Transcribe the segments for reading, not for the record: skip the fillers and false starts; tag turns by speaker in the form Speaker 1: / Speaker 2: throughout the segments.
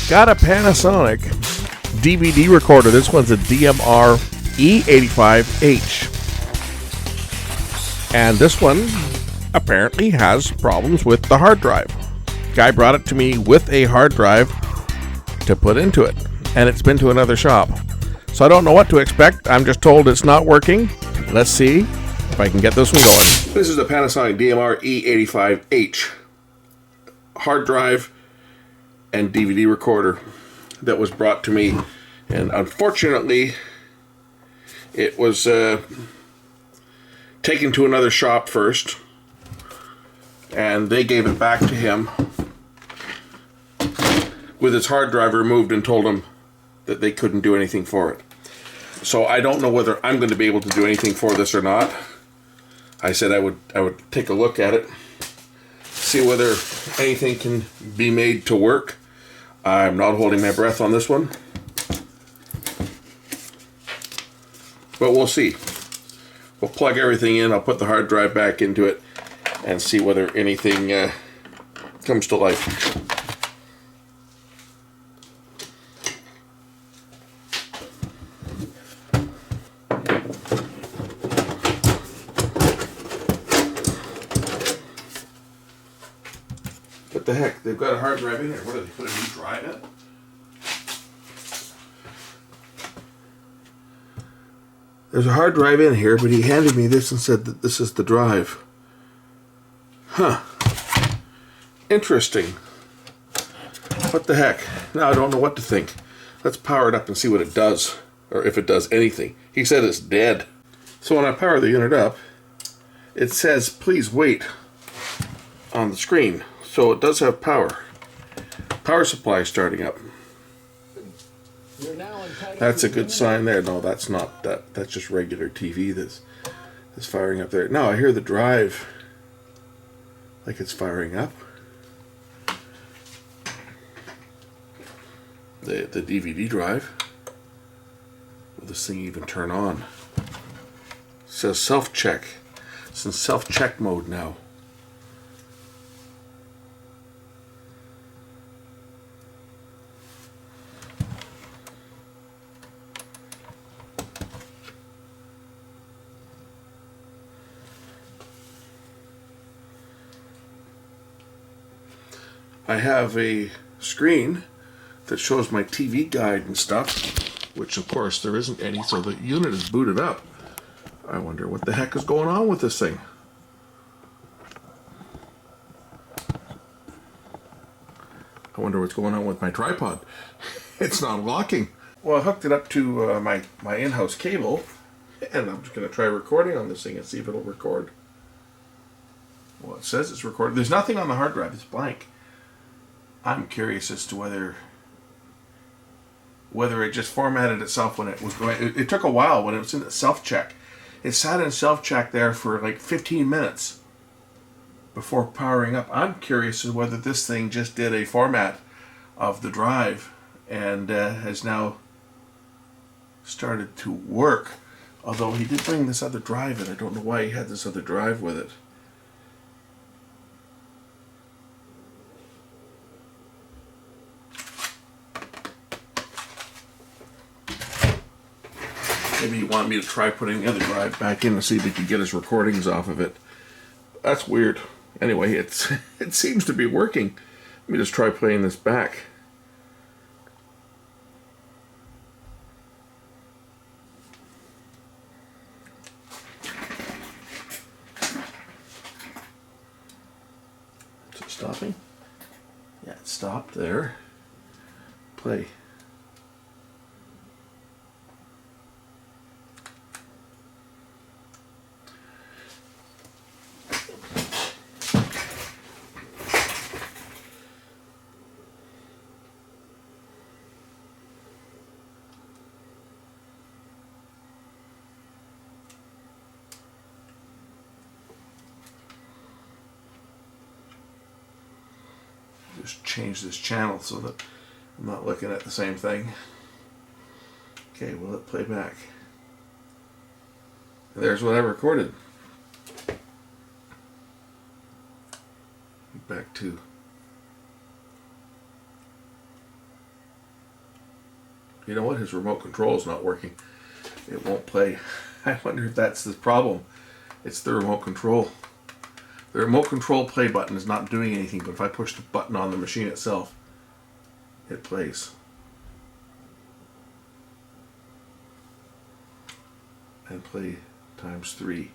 Speaker 1: Got a Panasonic DVD recorder. This one's a DMR-E85H. And this one apparently has problems with the hard drive. Guy brought it to me with a hard drive to put into it, and it's been to another shop. So I don't know what to expect. I'm just told it's not working. Let's see if I can get this one going. This is the Panasonic DMR-E85H hard drive and DVD recorder that was brought to me, and unfortunately it was taken to another shop first, and they gave it back to him with its hard drive removed and told him that they couldn't do anything for it. So I don't know whether I'm going to be able to do anything for this or not. I said I would take a look at it, see whether anything can be made to work. I'm not holding my breath on this one, but we'll see. We'll plug everything in. I'll put the hard drive back into it and see whether anything comes to life. What the heck? They've got a hard drive in here. What, do they put a new drive in? There's a hard drive in here, but he handed me this and said that this is the drive. Huh. Interesting. What the heck? Now I don't know what to think. Let's power it up and see what it does, or if it does anything. He said it's dead. So when I power the unit up, it says please wait on the screen. So it does have power. Power supply starting up. That's a good sign there. No, that's not that. That's just regular TV that's firing up there. Now I hear the drive like it's firing up. The DVD drive. Will this thing even turn on? It says self-check. It's in self-check mode now. I have a screen that shows my TV guide and stuff, which of course there isn't any, so the unit is booted up. I wonder what the heck is going on with this thing. I wonder what's going on with my tripod. It's not locking. Well, I hooked it up to my in-house cable, and I'm just going to try recording on this thing and see if it'll record. Well, it says it's recorded. There's nothing on the hard drive. It's blank. I'm curious as to whether it just formatted itself when it was going. It took a while when it was in self-check. It sat in self-check there for like 15 minutes before powering up. I'm curious as to whether this thing just did a format of the drive and has now started to work. Although he did bring this other drive in. I don't know why he had this other drive with it. Maybe he wanted me to try putting the other drive back in to see if he could get his recordings off of it. That's weird. Anyway, it seems to be working. Let me just try playing this back. Is it stopping? Yeah, it stopped there. Play. Just change this channel so that I'm not looking at the same thing. Okay, will it play back? There's what I recorded. Back to You know what? His remote control is not working. It won't play. I wonder if that's the problem. It's the remote control. The remote control play button is not doing anything, but if I push the button on the machine itself, it plays. And play times 3.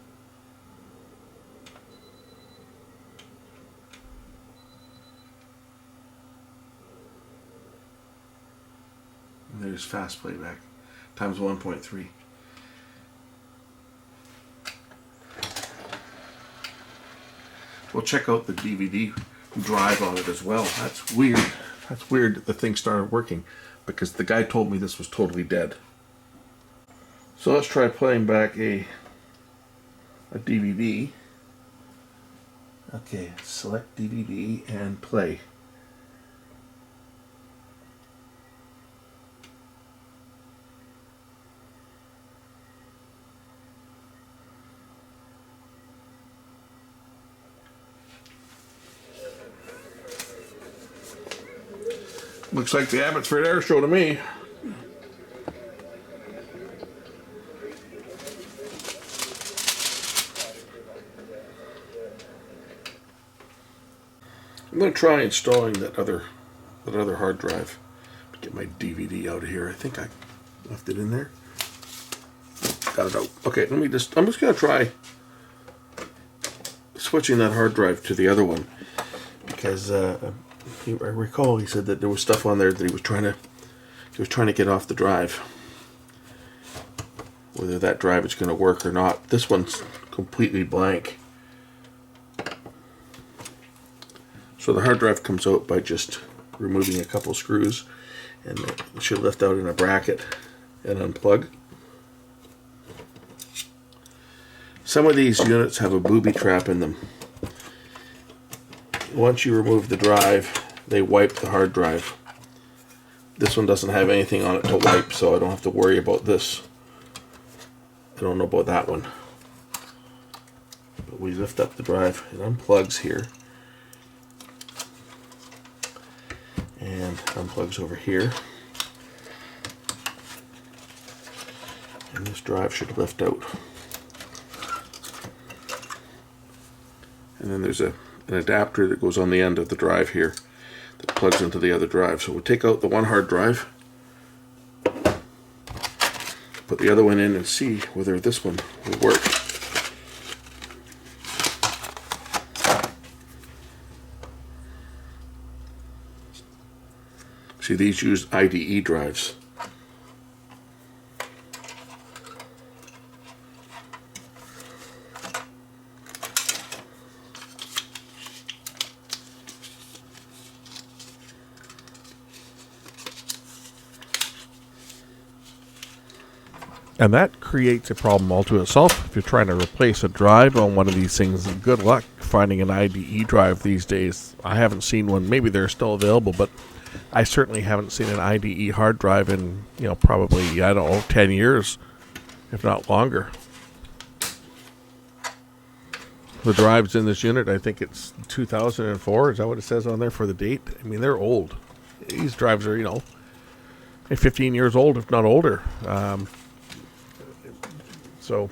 Speaker 1: And there's fast playback times 1.3. We'll check out the DVD drive on it as well. That's weird. That's weird that the thing started working, because the guy told me this was totally dead. So let's try playing back a DVD. Okay, select DVD and play. Looks like the Abbotsford Air Show to me. I'm going to try installing that other hard drive. Get my DVD out of here. I think I left it in there. Got it out. Okay, I'm just going to try switching that hard drive to the other one, because I recall he said that there was stuff on there that he was trying to get off the drive. Whether that drive is going to work or not. This one's completely blank. So the hard drive comes out by just removing a couple screws, and it should lift out in a bracket and unplug. Some of these units have a booby trap in them. Once you remove the drive, they wipe the hard drive. This one doesn't have anything on it to wipe, so I don't have to worry about this. I don't know about that one. But we lift up the drive, it unplugs here. And unplugs over here. And this drive should lift out. And then there's an adapter that goes on the end of the drive here that plugs into the other drive. So we'll take out the one hard drive, put the other one in, and see whether this one will work. See, these use IDE drives. And that creates a problem all to itself. If you're trying to replace a drive on one of these things, good luck finding an IDE drive these days. I haven't seen one. Maybe they're still available, but I certainly haven't seen an IDE hard drive in, probably, I don't know, 10 years, if not longer. The drives in this unit, I think it's 2004. Is that what it says on there for the date? I mean, they're old. These drives are, 15 years old, if not older. So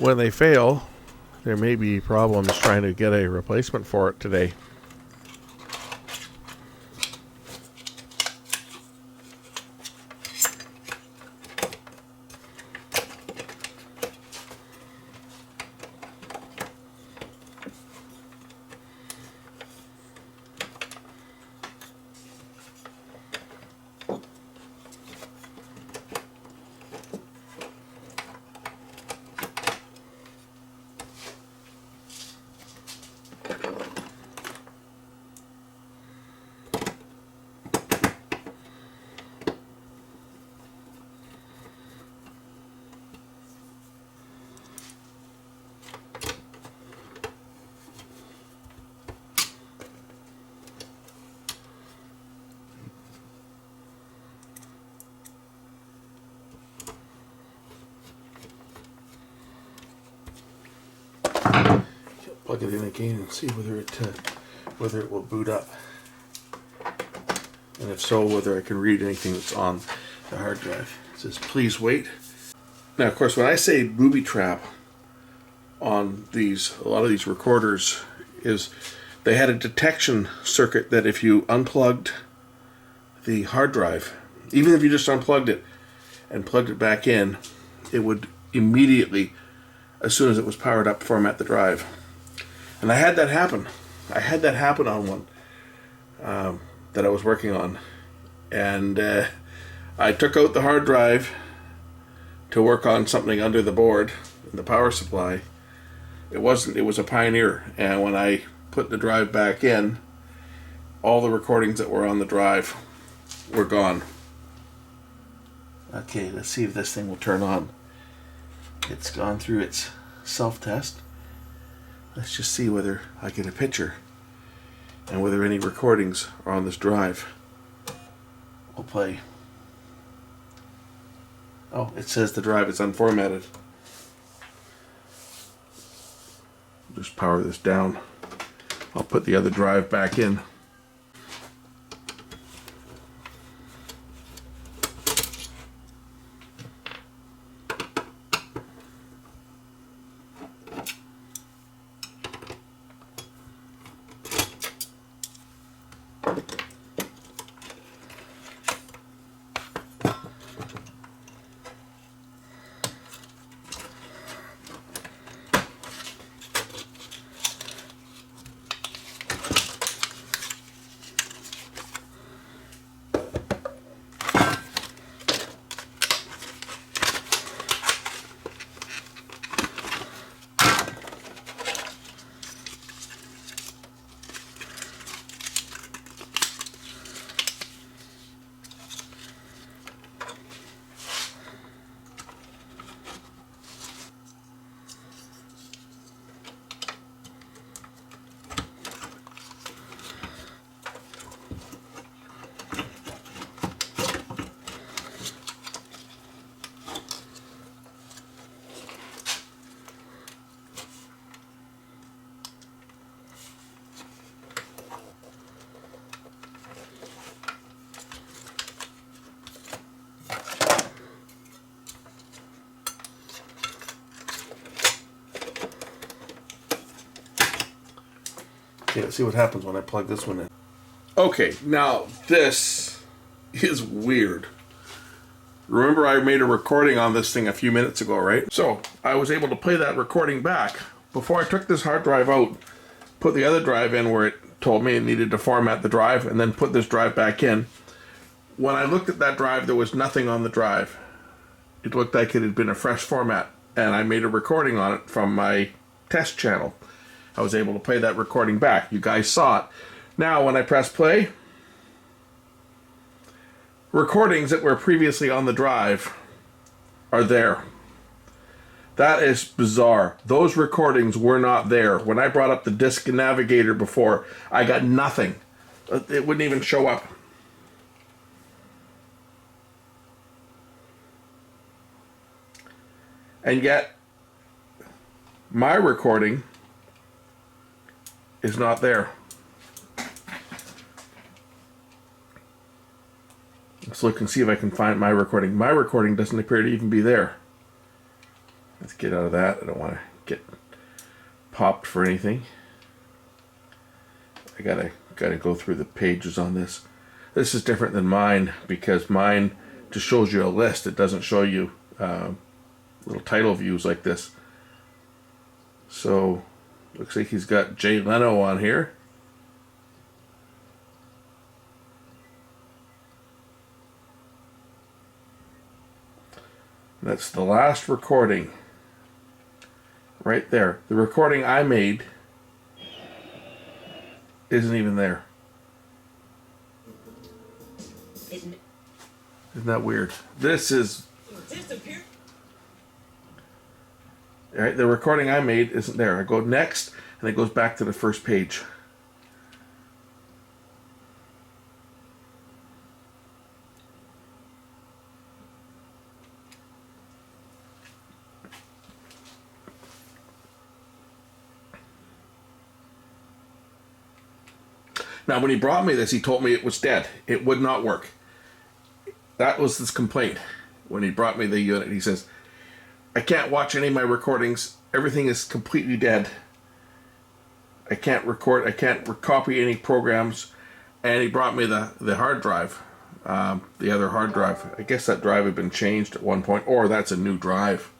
Speaker 1: when they fail, there may be problems trying to get a replacement for it today. Plug it in again and see whether it will boot up, and if so, whether I can read anything that's on the hard drive. It says, please wait. Now, of course, when I say booby trap on a lot of these recorders, is they had a detection circuit that if you unplugged the hard drive, even if you just unplugged it and plugged it back in, it would immediately, as soon as it was powered up, format the drive. And I had that happen. I had that happen on one that I was working on. And I took out the hard drive to work on something under the board in the power supply. It was a Pioneer. And when I put the drive back in, all the recordings that were on the drive were gone. Okay, let's see if this thing will turn on. It's gone through its self-test. Let's just see whether I get a picture and whether any recordings are on this drive. We'll play. Oh, it says the drive is unformatted. Just power this down. I'll put the other drive back in. Okay, let's see what happens when I plug this one in. Okay, now this is weird. Remember I made a recording on this thing a few minutes ago, right? So I was able to play that recording back. Before I took this hard drive out, put the other drive in where it told me it needed to format the drive, and then put this drive back in. When I looked at that drive, there was nothing on the drive. It looked like it had been a fresh format, and I made a recording on it from my test channel. I was able to play that recording back. You guys saw it. Now, when I press play, recordings that were previously on the drive are there. That is bizarre. Those recordings were not there. When I brought up the disk navigator before, I got nothing. It wouldn't even show up. And yet, my recording is not there. Let's look and see if I can find my recording. My recording doesn't appear to even be there. Let's get out of that. I don't want to get popped for anything. I gotta go through the pages on this. This is different than mine because mine just shows you a list. It doesn't show you little title views like this. So looks like he's got Jay Leno on here. That's the last recording. Right there. The recording I made isn't even there. Isn't that weird? This is... Alright, the recording I made isn't there. I go next, and it goes back to the first page. Now, when he brought me this, he told me it was dead. It would not work. that was his complaint when he brought me the unit. He says, I can't watch any of my recordings. Everything is completely dead. I can't record. I can't copy any programs. And he brought me the hard drive, the other hard drive. I guess that drive had been changed at one point, or that's a new drive.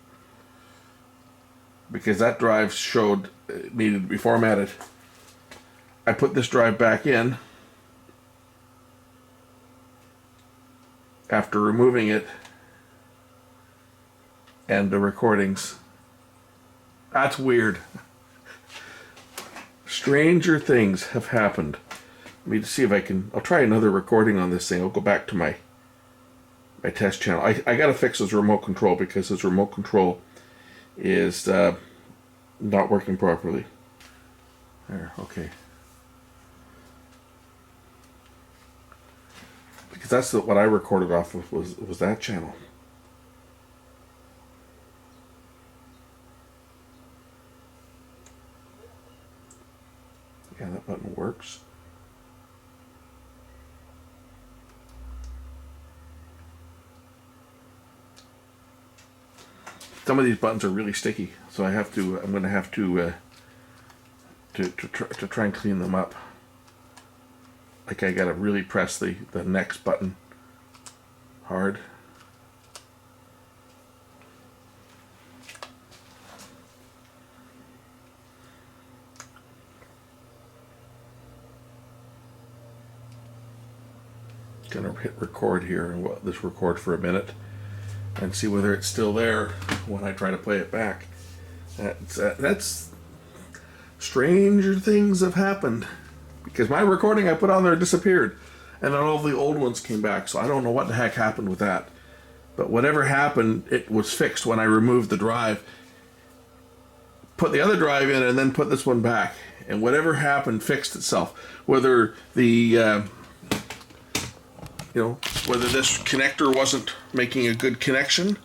Speaker 1: Because that drive showed it needed to be formatted. I put this drive back in after removing it, and the recordings. That's weird. Stranger things have happened. Let me see if I can. I'll try another recording on this thing. I'll go back to my test channel. I got to fix his remote control because his remote control is not working properly. There, okay. Because that's what I recorded off of was that channel. Yeah, that button works. Some of these buttons are really sticky, so I'm going to have to try and clean them up. Like I got to really press the next button hard. Gonna hit record here and let's record for a minute and see whether it's still there when I try to play it back. That's stranger things have happened, because my recording I put on there disappeared and then all the old ones came back, so I don't know what the heck happened with that. But whatever happened, it was fixed when I removed the drive, put the other drive in, and then put this one back, and whatever happened fixed itself. Whether the whether this connector wasn't making a good connection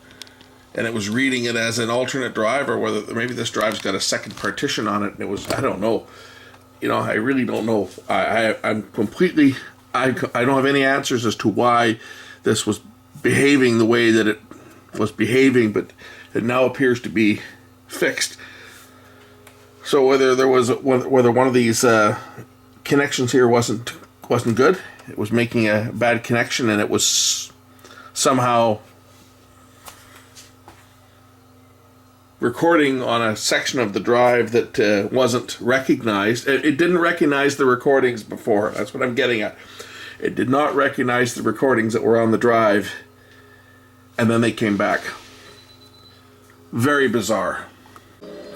Speaker 1: and it was reading it as an alternate drive, or whether maybe this drive's got a second partition on it and it was, I don't know. I really don't know. I'm completely, I don't have any answers as to why this was behaving the way that it was behaving, but it now appears to be fixed. So whether one of these connections here wasn't good, it was making a bad connection, and it was somehow recording on a section of the drive that wasn't recognized. It didn't recognize the recordings before. That's what I'm getting at. It did not recognize the recordings that were on the drive, and then they came back. Very bizarre.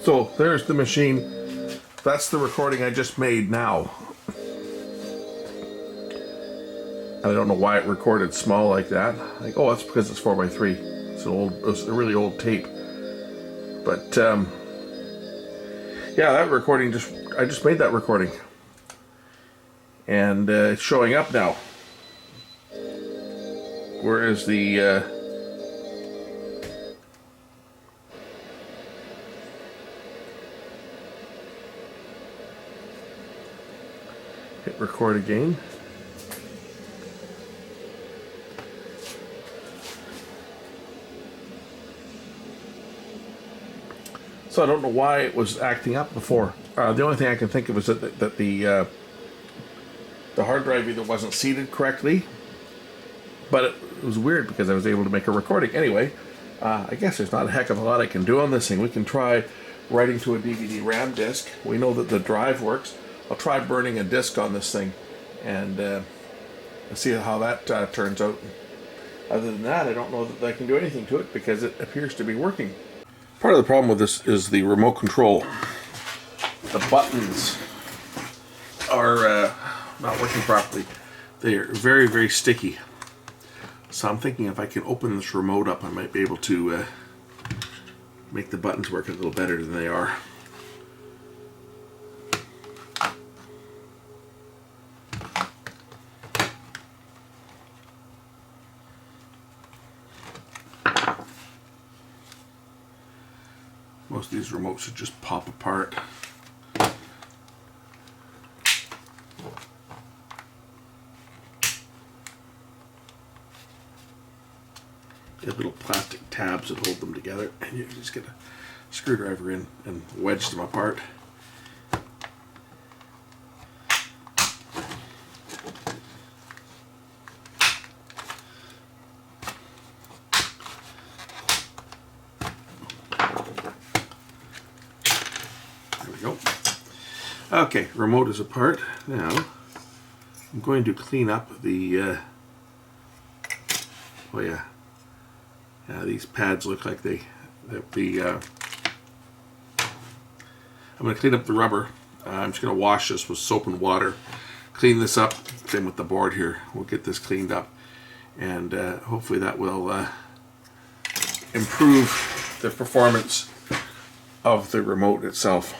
Speaker 1: So there's the machine. That's the recording I just made now. I don't know why it recorded small like that. Like, oh, that's because it's 4x3. It's a really old tape. But yeah, that recording I just made that recording, and it's showing up now. Whereas the hit record again. So I don't know why it was acting up before. The only thing I can think of is that the hard drive either wasn't seated correctly, but it was weird because I was able to make a recording. Anyway, I guess there's not a heck of a lot I can do on this thing. We can try writing to a DVD RAM disk. We know that the drive works. I'll try burning a disk on this thing and see how that turns out. Other than that, I don't know that I can do anything to it because it appears to be working. Part of the problem with this is the remote control. The buttons are not working properly. They are very, very sticky. So I'm thinking if I can open this remote up, I might be able to make the buttons work a little better than they are. Most of these remotes should just pop apart. They have little plastic tabs that hold them together, and you just get a screwdriver in and wedge them apart. There we go. Okay, remote is apart. Now I'm going to clean up the oh yeah, these pads look like I'm going to clean up the rubber. I'm just going to wash this with soap and water, clean this up. Same with the board here. We'll get this cleaned up, and hopefully that will improve the performance of the remote itself.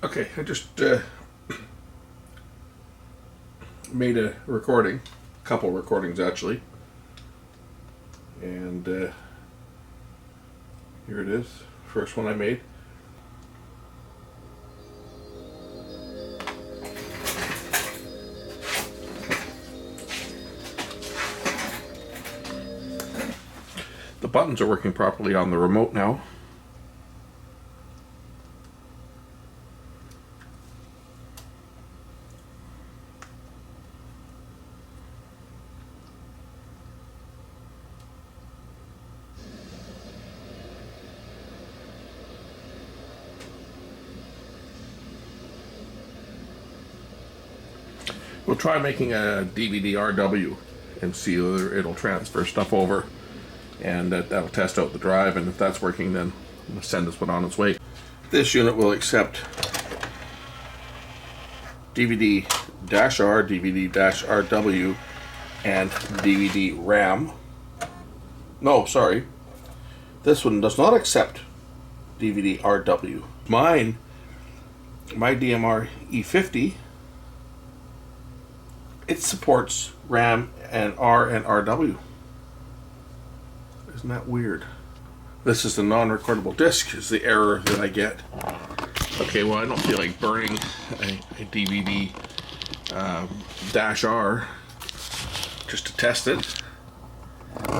Speaker 1: Okay, I just made a recording, a couple recordings actually, and here it is, first one I made. The buttons are working properly on the remote now. We'll try making a DVD-RW and see whether it'll transfer stuff over, and that'll test out the drive, and if that's working, then we'll send this one on its way. This unit will accept DVD-R, DVD-RW, and DVD-RAM. No, sorry. This one does not accept DVD-RW. My DMR-E85H, it supports RAM and R and RW. Isn't that weird? This is the non-recordable disc, is the error that I get. Okay, well, I don't feel like burning a DVD -R just to test it.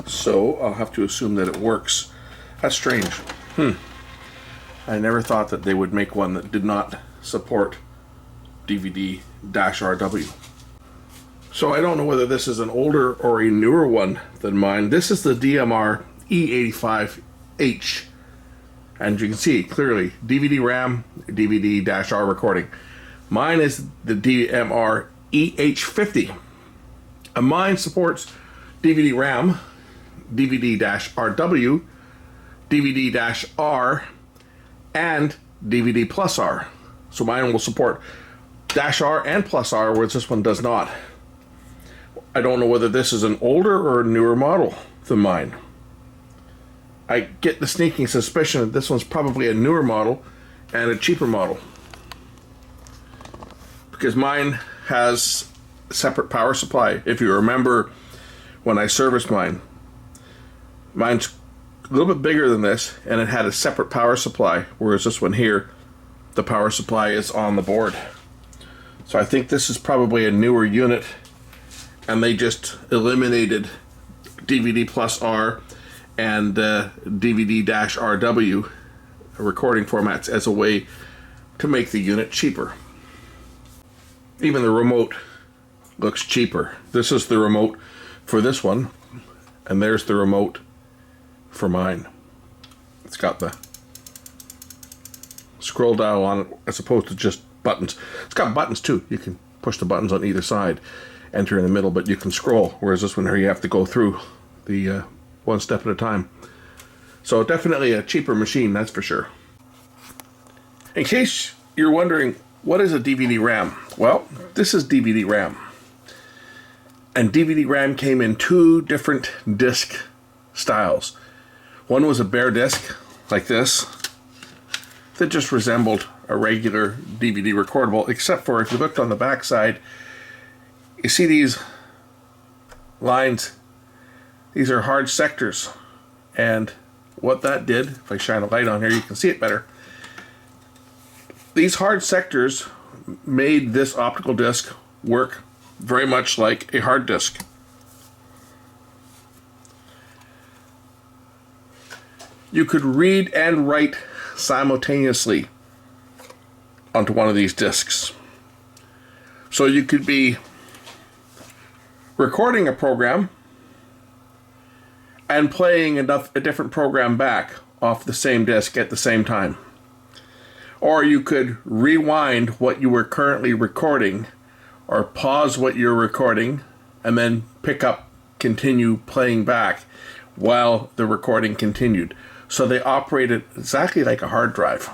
Speaker 1: So I'll have to assume that it works. That's strange. I never thought that they would make one that did not support DVD-RW. So I don't know whether this is an older or a newer one than mine. This is the DMR-E85H. And you can see clearly DVD-RAM, DVD-R recording. Mine is the DMR-E85H. And mine supports DVD-RAM, DVD-RW, DVD-R, and DVD+R. So mine will support -R and +R, whereas this one does not. I don't know whether this is an older or a newer model than mine. I get the sneaking suspicion that this one's probably a newer model and a cheaper model, because mine has a separate power supply. If you remember when I serviced mine's a little bit bigger than this, and it had a separate power supply, whereas this one here, the power supply is on the board. So I think this is probably a newer unit, and they just eliminated DVD+R and DVD-RW recording formats as a way to make the unit cheaper. Even the remote looks cheaper. This is the remote for this one, and there's the remote for mine. It's got the scroll dial on it as opposed to just buttons. It's got buttons too. You can push the buttons on either side, enter in the middle, but you can scroll, whereas this one here you have to go through the one step at a time. So definitely a cheaper machine, that's for sure. In case you're wondering, what is a DVD-RAM? Well, this is DVD-RAM. And DVD RAM came in two different disc styles. One was a bare disc, like this, that just resembled a regular DVD recordable, except for if you looked on the back side, you see these lines. These are hard sectors. And what that did, if I shine a light on here, you can see it better. These hard sectors made this optical disc work very much like a hard disk. You could read and write simultaneously onto one of these discs. So you could be recording a program and playing a different program back off the same disk at the same time. Or you could rewind what you were currently recording, or pause what you're recording, and then pick up, continue playing back while the recording continued. So they operated exactly like a hard drive.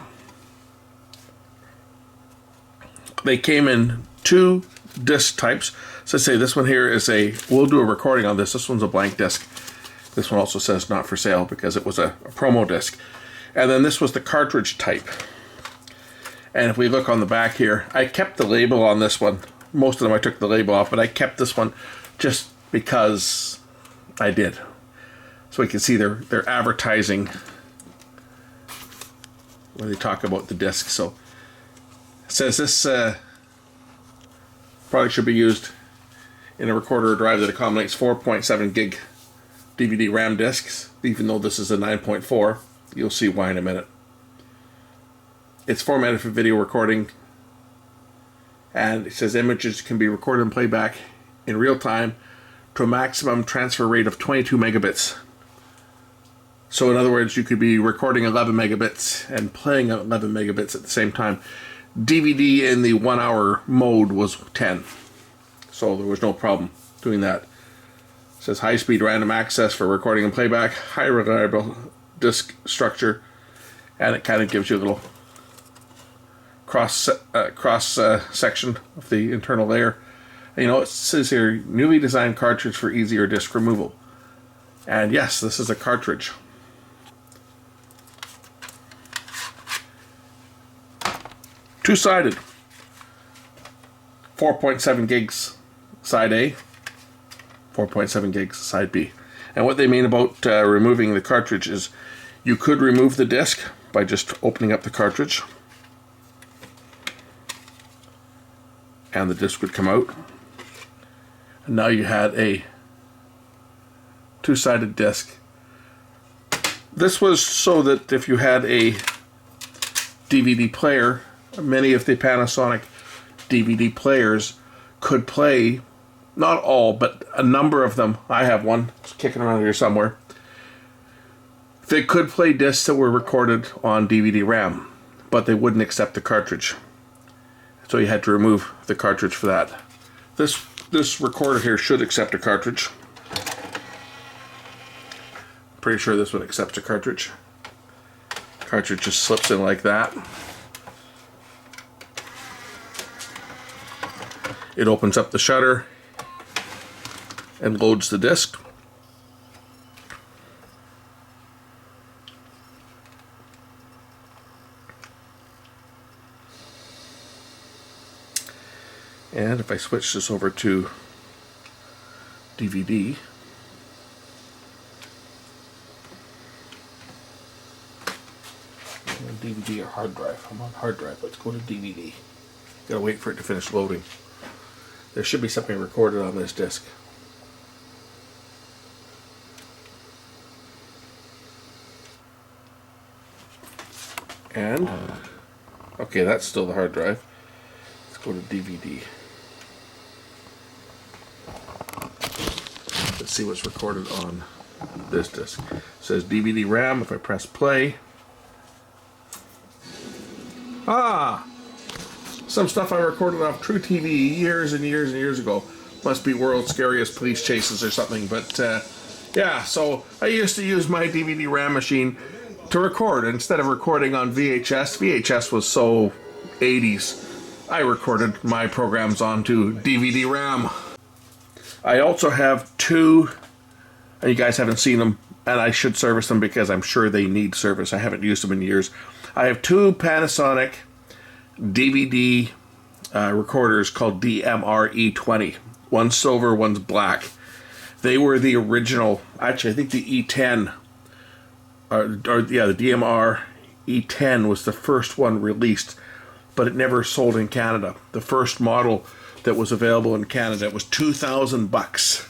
Speaker 1: They came in two disk types. So say this one here is we'll do a recording on this. This one's a blank disk. This one also says not for sale because it was a promo disc. And then this was the cartridge type. And if we look on the back here, I kept the label on this one. Most of them I took the label off, but I kept this one just because I did. So we can see they're advertising when they talk about the disc. So it says this product should be used in a recorder or drive that accommodates 4.7 gig DVD RAM discs, even though this is a 9.4. You'll see why in a minute. It's formatted for video recording, and it says images can be recorded and played back in real time to a maximum transfer rate of 22 megabits. So in other words, you could be recording 11 megabits and playing 11 megabits at the same time. DVD in the 1 hour mode was 10. So there was no problem doing that. It says high-speed random access for recording and playback, high reliable disk structure, and it kind of gives you a little cross section of the internal layer. And, you know, it says here, newly designed cartridge for easier disk removal. And yes, this is a cartridge. Two-sided, 4.7 gigs side A, 4.7 gigs side B. And what they mean about removing the cartridge is you could remove the disc by just opening up the cartridge, and the disc would come out. And now you had a two-sided disc. This was so that if you had a DVD player, many of the Panasonic DVD players could play, not all, but a number of them. I have one, it's kicking around here somewhere. They could play discs that were recorded on DVD RAM, but they wouldn't accept the cartridge. So you had to remove the cartridge for that. This recorder here should accept a cartridge. Pretty sure this one accepts a cartridge. Cartridge just slips in like that. It opens up the shutter and loads the disc. And if I switch this over to DVD, DVD or hard drive. I'm on hard drive. Let's go to DVD. Gotta wait for it to finish loading. There should be something recorded on this disc. And, okay, that's still the hard drive. Let's go to DVD. Let's see what's recorded on this disc. It says DVD RAM. If I press play. Some stuff I recorded off True TV years and years and years ago. Must be World's Scariest Police Chases or something. But yeah, so I used to use my DVD RAM machine to record instead of recording on VHS. VHS was so 80s. I recorded my programs onto DVD RAM. I also have two, and you guys haven't seen them, and I should service them because I'm sure they need service. I haven't used them in years. I have two Panasonic DVD recorders called DMR-E20. One's silver, one's black. They were the original, actually I think the E10, the DMR-E10 was the first one released, but it never sold in Canada. The first model that was available in Canada was $2,000,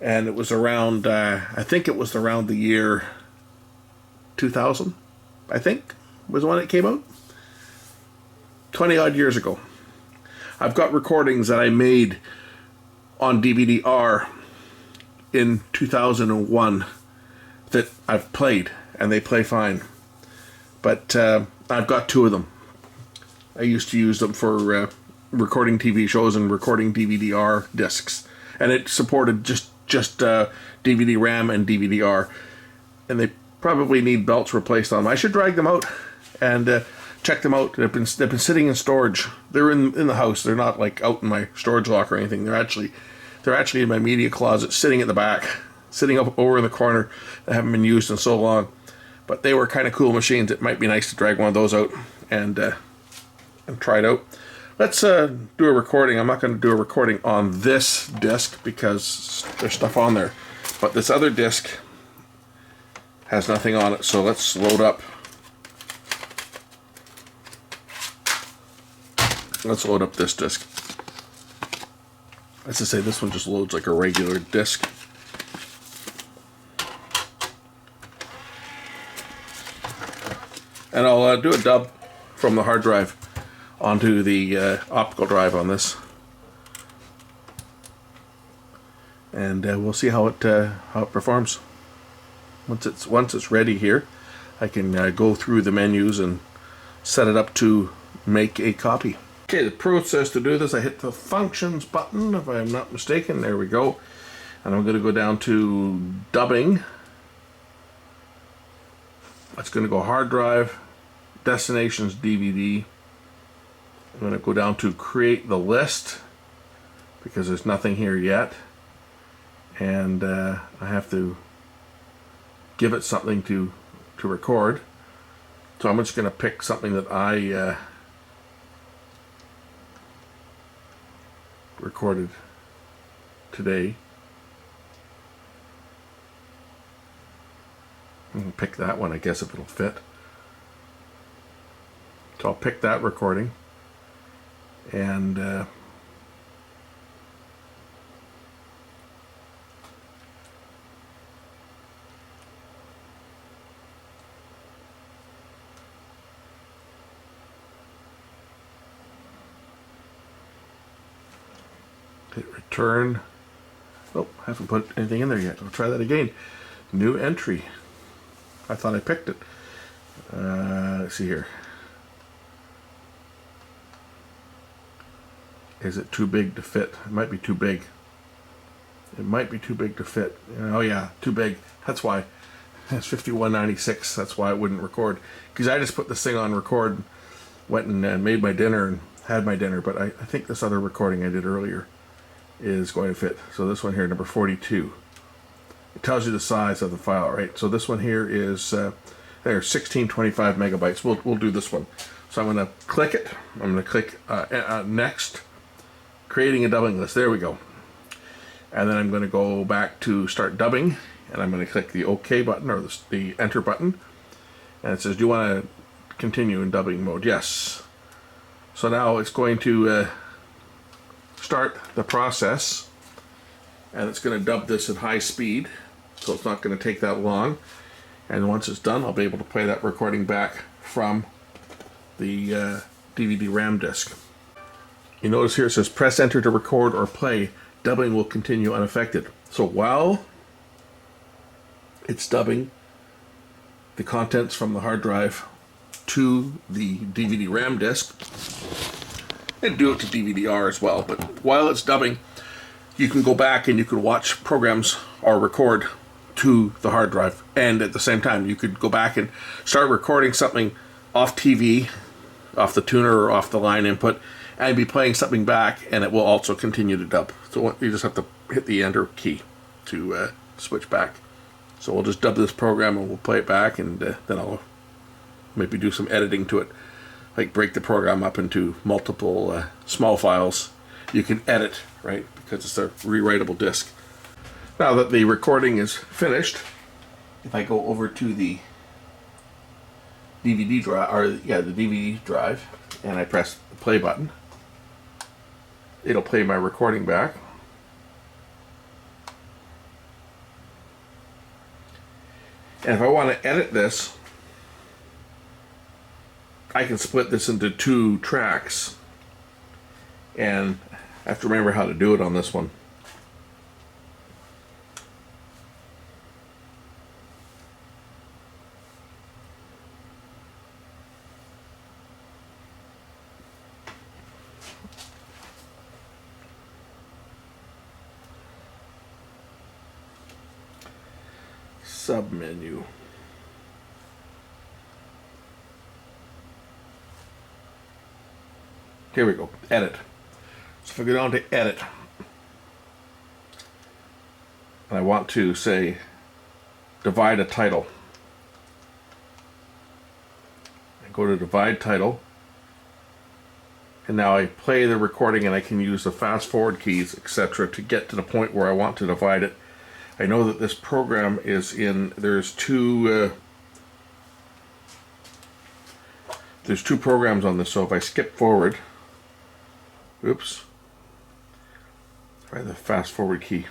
Speaker 1: and it was around, I think it was around the year 2000, I think, was when it came out. 20 odd years ago. I've got recordings that I made on DVD-R in 2001 that I've played, and they play fine. But I've got two of them. I used to use them for recording TV shows and recording DVD-R discs, and it supported just DVD RAM and DVD-R, and they probably need belts replaced on them. I should drag them out and check them out. They've been sitting in storage. They're in the house. They're not like out in my storage locker or anything. They're actually in my media closet, sitting at the back, sitting up over in the corner. They haven't been used in so long, but they were kind of cool machines. It might be nice to drag one of those out and try it out. Let's do a recording. I'm not going to do a recording on this disc because there's stuff on there, but this other disc has nothing on it. So let's load up. Let's load up this disc. As I say, this one just loads like a regular disc. And I'll do a dub from the hard drive onto the optical drive on this, and we'll see how it performs. Once it's ready here, I can go through the menus and set it up to make a copy. Okay, the process to do this, I hit the functions button, if I'm not mistaken. There we go. And I'm going to go down to dubbing. It's going to go hard drive, destinations DVD. I'm going to go down to create the list because there's nothing here yet. And I have to give it something to record. So I'm just going to pick something that I recorded today. I can pick that one, I guess, if it'll fit. So I'll pick that recording and hit return. Oh, I haven't put anything in there yet. I'll try that again. New entry. I thought I picked it. Let's see here. Is it too big to fit? It might be too big. It might be too big to fit. Oh yeah, too big. That's why. It's 5196. That's why it wouldn't record. Because I just put this thing on record, went and made my dinner and had my dinner. But I think this other recording I did earlier is going to fit. So this one here, number 42. It tells you the size of the file, right? So this one here is there, 1625 megabytes. We'll do this one. So I'm going to click it. I'm going to click next. Creating a dubbing list. There we go. And then I'm going to go back to start dubbing, and I'm going to click the OK button or the enter button. And it says, do you want to continue in dubbing mode? Yes. So now it's going to start the process, and it's going to dub this at high speed, so it's not going to take that long. And once it's done, I'll be able to play that recording back from the DVD RAM disc. You notice here it says press enter to record or play. Dubbing will continue unaffected. So while it's dubbing the contents from the hard drive to the DVD RAM disc, and do it to DVD-R as well, but while it's dubbing, you can go back and you can watch programs or record to the hard drive, and at the same time you could go back and start recording something off TV, off the tuner or off the line input, and I'd be playing something back, and it will also continue to dub. So you just have to hit the enter key to switch back. So we'll just dub this program and we'll play it back, and then I'll maybe do some editing to it, like break the program up into multiple small files. You can edit, right, because it's a rewritable disk. Now that the recording is finished, if I go over to the DVD drive, the DVD drive, and I press the play button, it'll play my recording back. And if I want to edit this, I can split this into 2 tracks, and I have to remember how to do it on this one. Submenu. Here we go, edit. So if I go down to edit, and I want to say divide a title, I go to divide title, and now I play the recording, and I can use the fast forward keys, etc., to get to the point where I want to divide it. I know that this program is there's two programs on this, so if I skip forward, oops, try the fast forward key.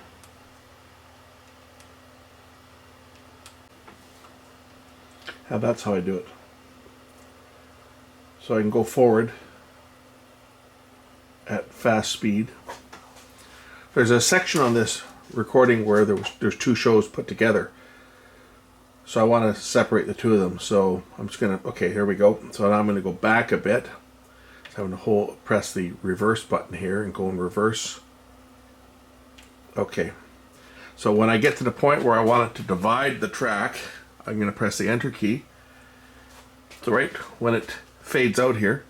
Speaker 1: And that's how I do it. So I can go forward at fast speed. There's a section on this recording where there's 2 shows put together, so I want to separate the 2 of them. So I'm just gonna, okay, here we go. So now I'm going to go back a bit. So I'm going to press the reverse button here and go in reverse. Okay, so when I get to the point where I want it to divide the track, I'm going to press the enter key. So right when it fades out here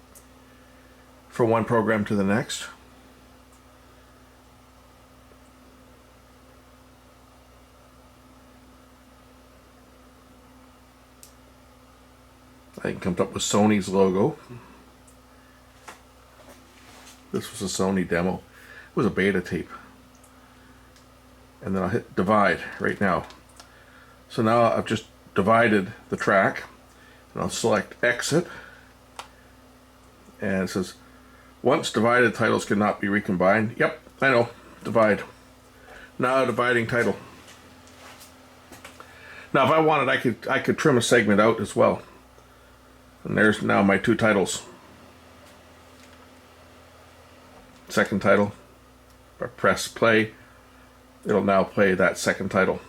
Speaker 1: from one program to the next, it comes up with Sony's logo. This was a Sony demo. It was a beta tape. And then I'll hit divide right now. So now I've just divided the track, and I'll select exit. And it says, once divided, titles cannot be recombined. Yep, I know, divide. Now dividing title. Now if I wanted, I could trim a segment out as well. And there's now my 2 titles. Second title. If I press play, it'll now play that second title.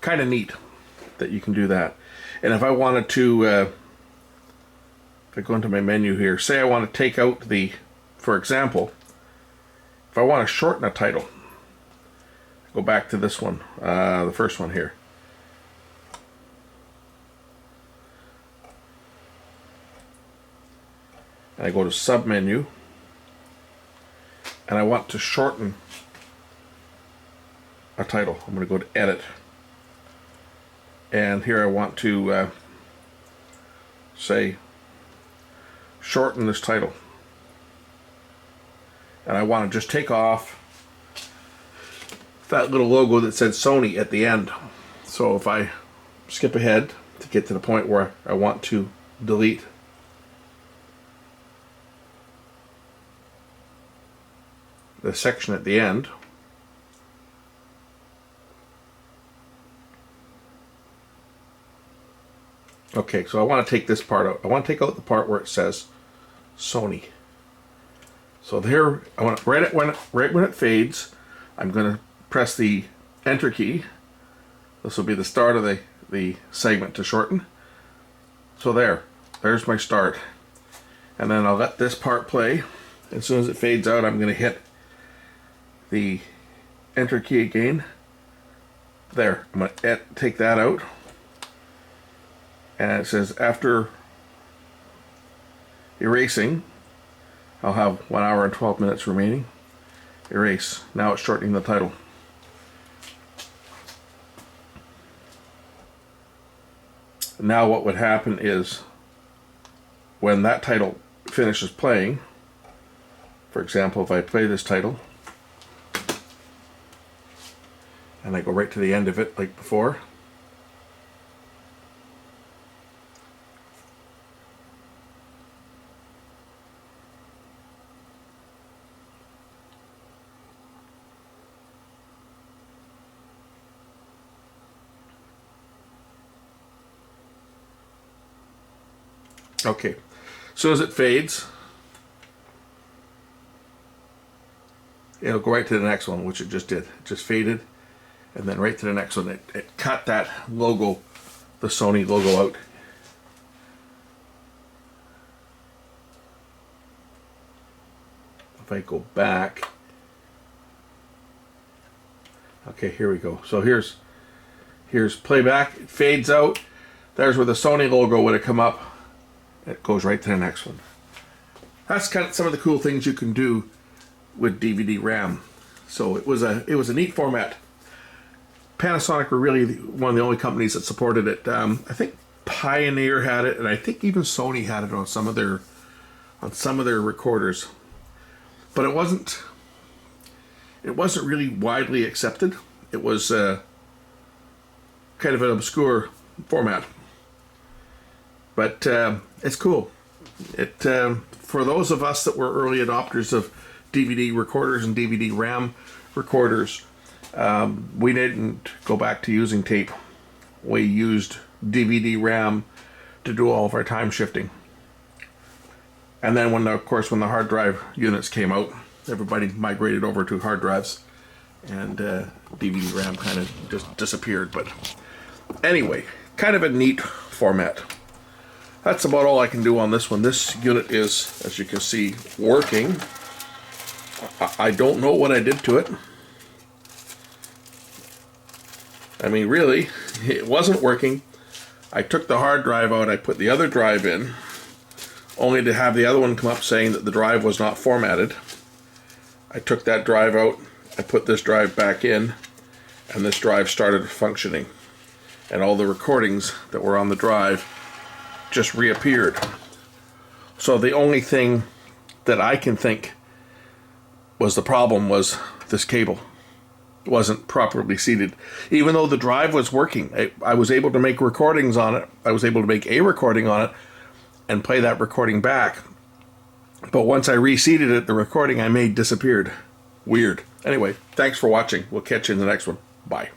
Speaker 1: Kind of neat that you can do that. And if I wanted to, if I go into my menu here, say I want to take out for example, if I want to shorten a title, go back to this one, the first one here. And I go to submenu, and I want to shorten a title. I'm going to go to edit, and here I want to say shorten this title, and I want to just take off that little logo that said Sony at the end. So if I skip ahead to get to the point where I want to delete the section at the end, okay, so I want to take this part out. I want to take out the part where it says Sony. So there, I want right when it fades, I'm going to press the enter key. This will be the start of the segment to shorten. So there's my start, and then I'll let this part play. As soon as it fades out, I'm going to hit the enter key again. There, I'm going to take that out, and it says after Erasing. I'll have 1 hour and 12 minutes remaining. Erase. Now it's shortening the title. Now what would happen is when that title finishes playing, for example, if I play this title and I go right to the end of it like before, okay, as soon as it fades, it'll go right to the next one, which it just did. It just faded, and then right to the next one. It cut that logo, the Sony logo, out. If I go back, okay, here we go. So here's playback. It fades out. There's where the Sony logo would have come up. It goes right to the next one. That's kind of some of the cool things you can do with DVD RAM. So it was a neat format. Panasonic were really one of the only companies that supported it. I think Pioneer had it, and I think even Sony had it on some of their recorders. But it wasn't really widely accepted. It was kind of an obscure format. But it's cool. For those of us that were early adopters of DVD recorders and DVD RAM recorders, we didn't go back to using tape. We used DVD RAM to do all of our time shifting. And then when the hard drive units came out, everybody migrated over to hard drives, and DVD RAM kind of just disappeared. But anyway, kind of a neat format. That's about all I can do on this one. This unit is, as you can see, working. I don't know what I did to it. I mean, really, it wasn't working. I took the hard drive out, I put the other drive in, only to have the other one come up saying that the drive was not formatted. I took that drive out, I put this drive back in, and this drive started functioning. And all the recordings that were on the drive just reappeared. So the only thing that I can think was the problem was this cable. It wasn't properly seated. Even though the drive was working, I was able to make recordings on it. I was able to make a recording on it and play that recording back. But once I reseated it, the recording I made disappeared. Weird. Anyway, thanks for watching. We'll catch you in the next one. Bye.